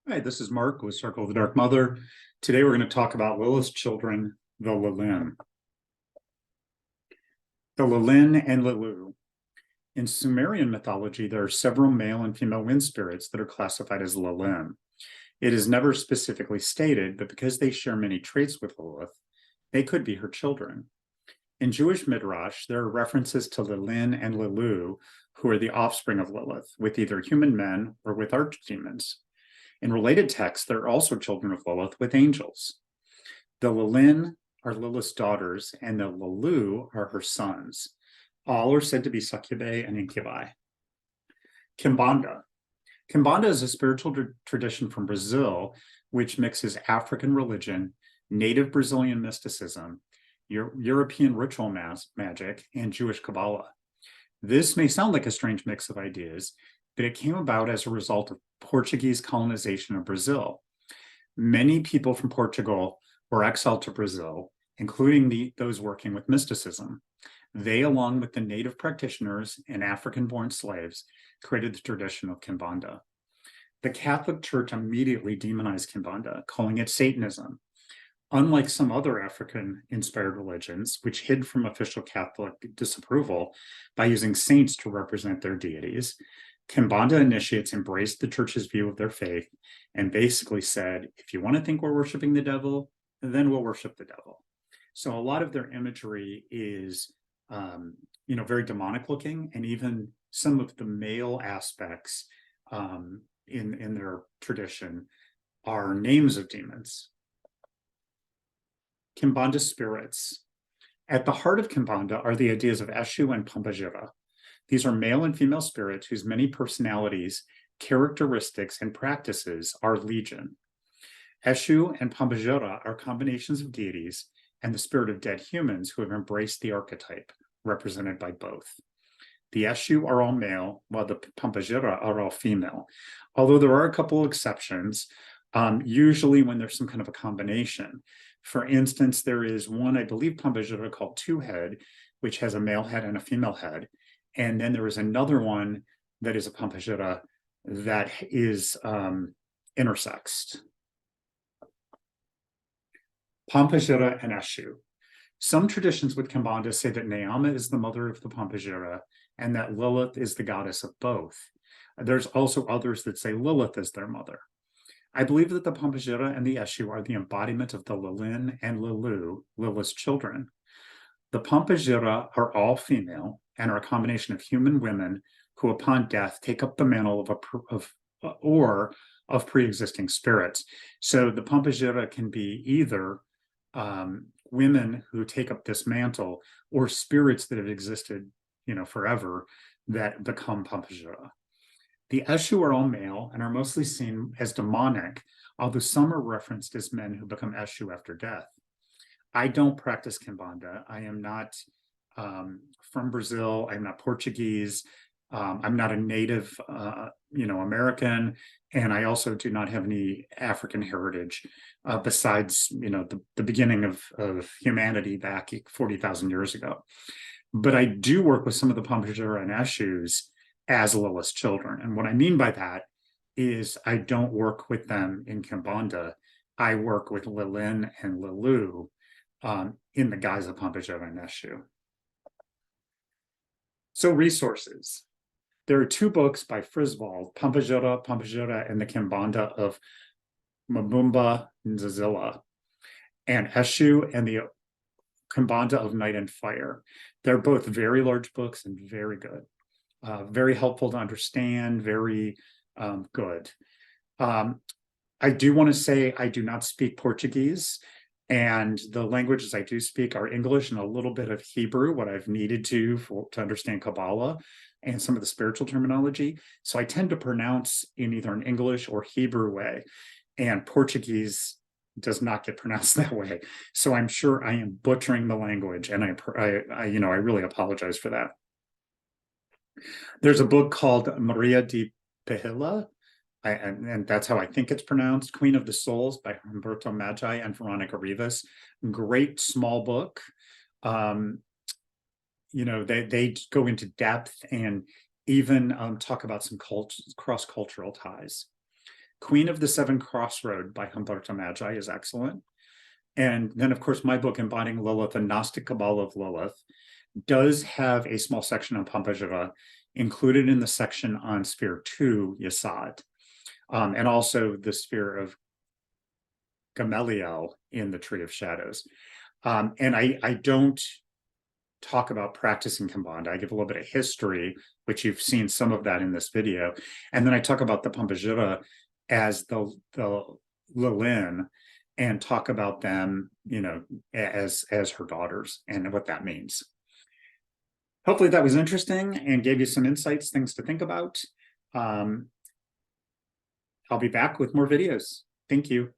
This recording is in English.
Hi, this is Mark with Circle of the Dark Mother. Today we're going to talk about Lilith's children, the Lilim. The Lilim and Lilu. In Sumerian mythology, there are several male and female wind spirits that are classified as Lilim. It is never specifically stated, but because they share many traits with Lilith, they could be her children. In Jewish Midrash, there are references to Lilim and Lilu, who are the offspring of Lilith, with either human men or with archdemons. In related texts, there are also children of Lilith with angels. The Lilim are Lilith's daughters, and the Lilu are her sons. All are said to be succubae and incubi. Kimbanda. Kimbanda is a spiritual tradition from Brazil, which mixes African religion, native Brazilian mysticism, European ritual magic, and Jewish Kabbalah. This may sound like a strange mix of ideas, but it came about as a result of Portuguese colonization of Brazil. Many people from Portugal were exiled to Brazil, including those working with mysticism. They, along with the native practitioners and African-born slaves, created the tradition of Kimbanda. The Catholic Church immediately demonized Kimbanda, calling it Satanism. Unlike some other African-inspired religions, which hid from official Catholic disapproval by using saints to represent their deities, Kimbanda initiates embraced the church's view of their faith and basically said, if you want to think we're worshiping the devil, then we'll worship the devil. So a lot of their imagery is, very demonic looking, and even some of the male aspects in their tradition are names of demons. Kimbanda spirits. At the heart of Kimbanda are the ideas of Eshu and Pombagira. These are male and female spirits whose many personalities, characteristics, and practices are legion. Eshu and Pombagira are combinations of deities and the spirit of dead humans who have embraced the archetype, represented by both. The Eshu are all male, while the Pombagira are all female. Although there are a couple of exceptions, usually when there's some kind of a combination. For instance, there is one, I believe, Pombagira called Two-Head, which has a male head and a female head. And then there is another one that is a Pombagira that is intersexed. Pombagira and Eshu. Some traditions with Kimbanda say that Neama is the mother of the Pombagira and that Lilith is the goddess of both. There's also others that say Lilith is their mother. I believe that the Pombagira and the Eshu are the embodiment of the Lilim and Lilu, Lilith's children. The Pombagira are all female and are a combination of human women who, upon death, take up the mantle of pre-existing spirits. So the Pombagira can be either women who take up this mantle or spirits that have existed, forever that become Pombagira. The Eshu are all male and are mostly seen as demonic, although some are referenced as men who become Eshu after death. I don't practice Kimbanda. I am not from Brazil. I'm not Portuguese. I'm not a native, American, and I also do not have any African heritage besides, the beginning of humanity back 40,000 years ago. But I do work with some of the Pombagira and Eshus as Lilith's children. And what I mean by that is I don't work with them in Kimbanda. I work with Lilim and Lilu in the guise of Pombagira and Eshu. So resources. There are two books by Friswald, Pombagira, and the Kimbanda of Mabumba Nzazila, and Eshu and the Kimbanda of Night and Fire. They're both very large books and very good. Very helpful to understand, very good. I do want to say I do not speak Portuguese, and the languages I do speak are English and a little bit of Hebrew, what I've needed to understand Kabbalah and some of the spiritual terminology. So I tend to pronounce in either an English or Hebrew way, and Portuguese does not get pronounced that way. So I'm sure I am butchering the language, and I really apologize for that. There's a book called Maria de Pehila, and that's how I think it's pronounced, Queen of the Souls by Humberto Magi and Veronica Rivas. Great small book. They go into depth and even talk about some cross-cultural ties. Queen of the Seven Crossroad by Humberto Magi is excellent. And then, of course, my book, Embodying Lilith, A Gnostic Cabal of Lilith, does have a small section on Pombagira included in the section on Sphere 2, Yesod, and also the sphere of Gamaliel in the Tree of Shadows. And I don't talk about practicing Kimbanda. I give a little bit of history, which you've seen some of that in this video. And then I talk about the Pombagira as the Lilim, and talk about them, you know, as her daughters and what that means. Hopefully that was interesting and gave you some insights, things to think about. I'll be back with more videos. Thank you.